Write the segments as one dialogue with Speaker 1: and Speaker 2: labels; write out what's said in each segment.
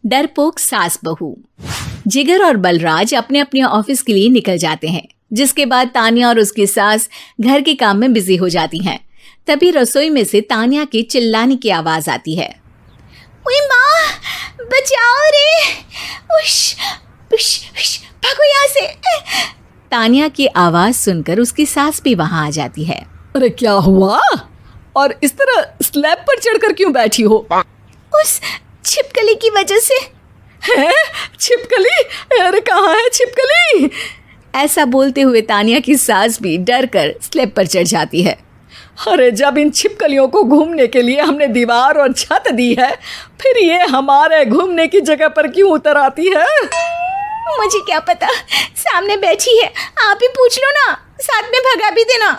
Speaker 1: डरपोक सास बहू। जिगर और बलराज अपने अपने ऑफिस के लिए निकल जाते हैं, जिसके बाद तान्या और उसकी सास घर के काम में बिजी हो जाती हैं। तभी रसोई में से तान्या के चिल्लाने की आवाज आती है। ओए माँ, बचाओ रे, उश, उश, उश, भागो यहाँ से। तान्या की आवाज सुनकर उसकी सास भी वहां आ जाती है।
Speaker 2: अरे क्या हुआ? और इस तरह स्लैब पर चढ़कर क्यों बैठी हो?
Speaker 1: उस छिपकली की वजह से।
Speaker 2: है? छिपकली? अरे कहाँ है छिपकली?
Speaker 1: ऐसा बोलते हुए तान्या की सास भी डर कर स्लैब पर चढ़ जाती है।
Speaker 2: अरे जब इन छिपकलियों को घूमने के लिए हमने दीवार और छत दी है, फिर ये हमारे घूमने की जगह पर क्यों उतर आती है?
Speaker 1: मुझे क्या पता, सामने बैठी है, आप ही पूछ लो ना, साथ में भगा भी देना।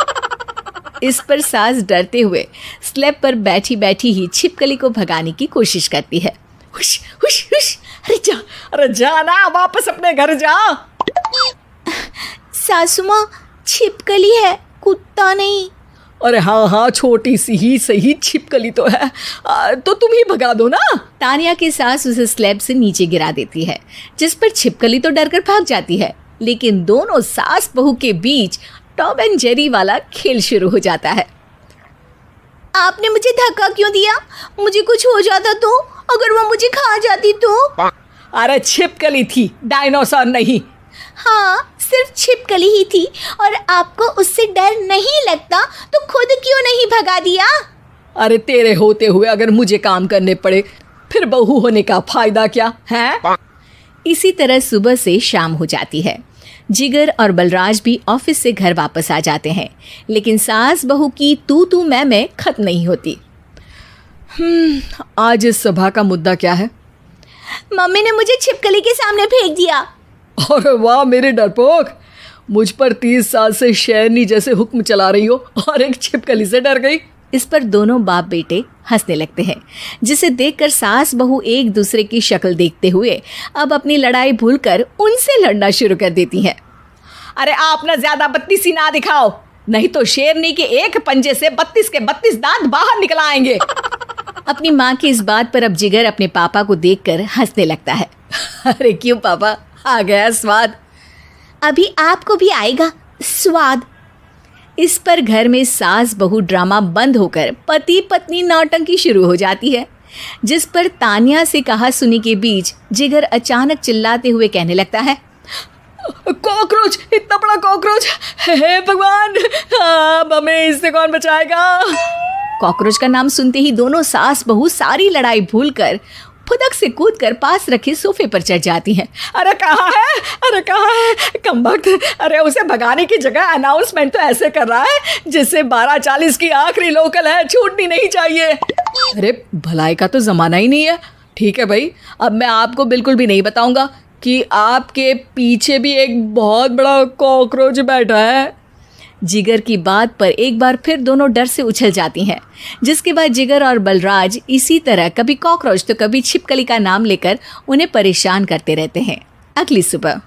Speaker 1: इस पर सास डरते हुए स्लैब पर बैठी बैठी ही छिपकली को भगाने की कोशिश करती है।
Speaker 2: हुश, हुश, हुश, अरे जा ना, वापस अपने घर जा।
Speaker 1: सासू माँ, छिपकली है, कुत्ता नहीं।
Speaker 2: अरे हाँ, छोटी सी ही सही छिपकली तो है, तो तुम ही भगा दो ना।
Speaker 1: तान्या की सास उसे स्लैब से नीचे गिरा देती है, जिस पर छिपकली तो डरकर भाग जाती है। लेकिन दोनों सास बहू के बीच टॉम एंड जेरी वाला खेल शुरू हो जाता है। आपने मुझे धक्का क्यों दिया? मुझे कुछ हो जाता तो? अगर वो मुझे खा जाती तो?
Speaker 2: अरे छिपकली थी, डायनासोर नहीं।
Speaker 1: हाँ, सिर्फ छिपकली ही थी, और आपको उससे डर नहीं लगता तो खुद क्यों नहीं भगा दिया?
Speaker 2: अरे तेरे होते हुए अगर मुझे काम करने पड़े, फिर बहू होने का फायदा क्या है?
Speaker 1: इसी तरह सुबह से शाम हो जाती है। जिगर और बलराज भी ऑफिस से घर वापस आ जाते हैं, लेकिन सास बहू की तू मैं खत्म नहीं होती।
Speaker 2: आज इस सभा का मुद्दा क्या है?
Speaker 1: मम्मी ने मुझे छिपकली के सामने फेंक दिया।
Speaker 2: अरे वाह मेरे डरपोक, मुझ पर 30 साल से शेरनी जैसे हुक्म चला रही हो और एक छिपकली से डर गई।
Speaker 1: इस पर दोनों बाप बेटे हंसने लगते हैं, जिसे देखकर सास बहू एक दूसरे की शक्ल देखते हुए अब अपनी लड़ाई भूलकर उनसे लड़ना शुरू कर देती हैं।
Speaker 2: अरे आप ना ज्यादा बत्तीसी ना दिखाओ, नहीं तो शेरनी के एक पंजे से 32 के 32 दांत बाहर निकल आएंगे।
Speaker 1: अपनी माँ की इस बात पर अब जिगर अपने पापा को देखकर हंसने लगता है।
Speaker 2: अरे क्यों पापा, आ गया स्वाद?
Speaker 1: अभी आपको भी आएगा स्वाद। इस पर घर में सास बहू ड्रामा बंद होकर पति पत्नी नौटंकी शुरू हो जाती है, जिस पर तान्या से कहा सुनी के बीच जिगर अचानक चिल्लाते हुए कहने लगता है।
Speaker 2: कॉकरोच, इतना बड़ा कॉकरोच! हे भगवान, अब हमें इससे कौन बचाएगा?
Speaker 1: कॉकरोच का नाम सुनते ही दोनों सास बहू सारी लड़ाई भूलकर फुदक से कूदकर पास रखे सोफे पर चढ़ जाती हैं।
Speaker 2: अरे कहाँ है, अरे कहाँ है कमबख्त? अरे उसे भगाने की जगह अनाउंसमेंट तो ऐसे कर रहा है जैसे 12:40 की आखिरी लोकल है, छूटनी नहीं चाहिए। अरे भलाई का तो ज़माना ही नहीं है। ठीक है भाई, अब मैं आपको बिल्कुल भी नहीं बताऊंगा कि आपके पीछे भी एक बहुत बड़ा कॉकरोच बैठा है।
Speaker 1: जिगर की बात पर एक बार फिर दोनों डर से उछल जाती हैं, जिसके बाद जिगर और बलराज इसी तरह कभी कॉकरोच तो कभी छिपकली का नाम लेकर उन्हें परेशान करते रहते हैं। अगली सुबह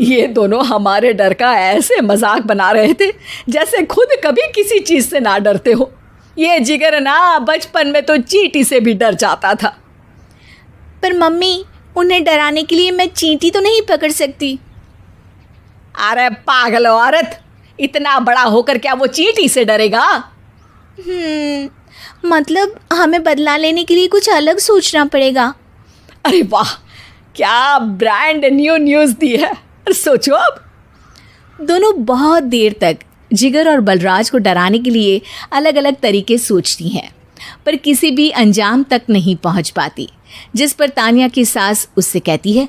Speaker 2: ये दोनों हमारे डर का ऐसे मजाक बना रहे थे जैसे खुद कभी किसी चीज़ से ना डरते हो। ये जिगर ना बचपन में तो चींटी से भी डर जाता था।
Speaker 1: पर मम्मी, उन्हें डराने के लिए मैं चींटी तो नहीं पकड़ सकती।
Speaker 2: अरे पागल औरत, इतना बड़ा होकर क्या वो चींटी से डरेगा?
Speaker 1: मतलब हमें बदला लेने के लिए कुछ अलग सोचना पड़ेगा।
Speaker 2: अरे वाह, क्या ब्रांड न्यू न्यूज़ दी है। सोचो अब।
Speaker 1: दोनों बहुत देर तक जिगर और बलराज को डराने के लिए अलग अलग तरीके सोचती हैं, पर किसी भी अंजाम तक नहीं पहुंच पाती, जिस पर तान्या की सास उससे कहती है।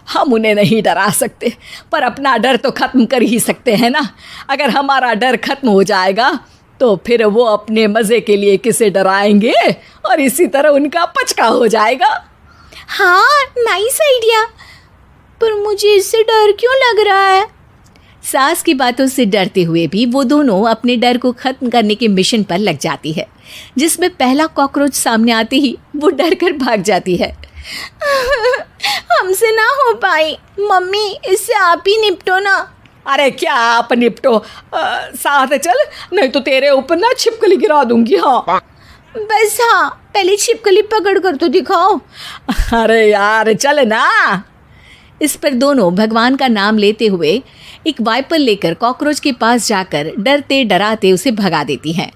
Speaker 2: हम उन्हें नहीं डरा सकते, पर अपना डर तो ख़त्म कर ही सकते हैं ना। अगर हमारा डर ख़त्म हो जाएगा तो फिर वो अपने मज़े के लिए किसे डराएंगे और इसी तरह उनका पचका हो जाएगा।
Speaker 1: हाँ, नाइस आइडिया, पर मुझे इससे डर क्यों लग रहा है? सास की बातों से डरते हुए भी वो दोनों अपने डर को ख़त्म करने के मिशन पर लग जाती है, जिसमें पहला कॉकरोच सामने आते ही वो डर कर भाग जाती है। हमसे ना हो पाई मम्मी, इससे आप ही निपटो ना।
Speaker 2: अरे क्या आप निपटो, साथ चल, नहीं तो तेरे ऊपर ना छिपकली गिरा दूंगी। हाँ
Speaker 1: बस हाँ, पहले छिपकली पकड़ कर तो दिखाओ।
Speaker 2: अरे यार चल ना।
Speaker 1: इस पर दोनों भगवान का नाम लेते हुए एक वाइपर लेकर कॉकरोच के पास जाकर डरते डराते उसे भगा देती हैं,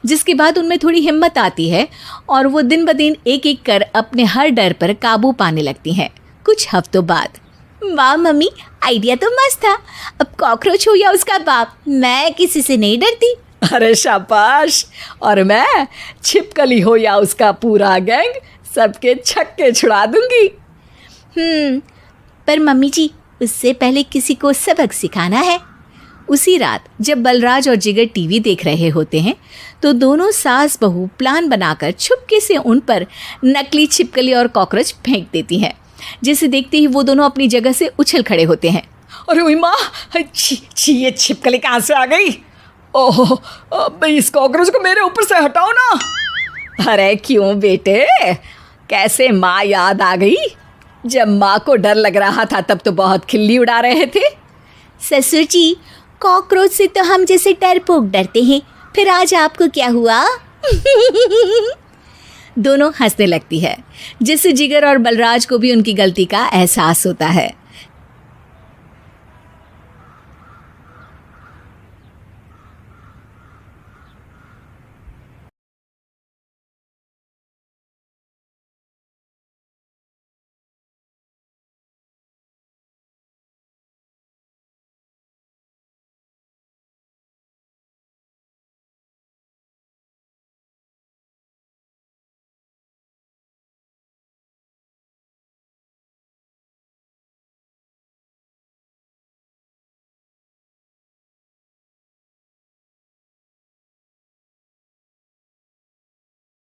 Speaker 1: जिसके बाद उनमें थोड़ी हिम्मत आती है और वो दिन ब दिन एक एक कर अपने हर डर पर काबू पाने लगती हैं। कुछ हफ्तों बाद, वाह मम्मी, आइडिया तो मस्त था। अब कॉकरोच हो या उसका बाप, मैं किसी से नहीं डरती।
Speaker 2: अरे शाबाश। और मैं छिपकली हो या उसका पूरा गैंग, सबके छक्के छुड़ा दूंगी।
Speaker 1: पर मम्मी जी, उससे पहले किसी को सबक सिखाना है। उसी रात जब बलराज और जिगर टीवी देख रहे होते हैं तो दोनों सास बहू प्लान बनाकर छुपके से उन पर नकली छिपकली और कॉकरोच फेंक देती हैं, जिसे देखते ही वो दोनों अपनी जगह से उछल खड़े होते हैं।
Speaker 2: अरे ओए माँ, छी ये छिपकली कहाँ से आ गई? ओह, अब इस कॉकरोच को मेरे ऊपर से हटाओ ना। अरे क्यों बेटे, कैसे माँ याद आ गई? जब माँ को डर लग रहा था तब तो बहुत खिल्ली उड़ा रहे थे।
Speaker 1: ससुर जी, कॉकरोच से तो हम जैसे डरपोक डरते हैं, फिर आज आपको क्या हुआ? दोनों हंसने लगती है, जिससे जिगर और बलराज को भी उनकी गलती का एहसास होता है।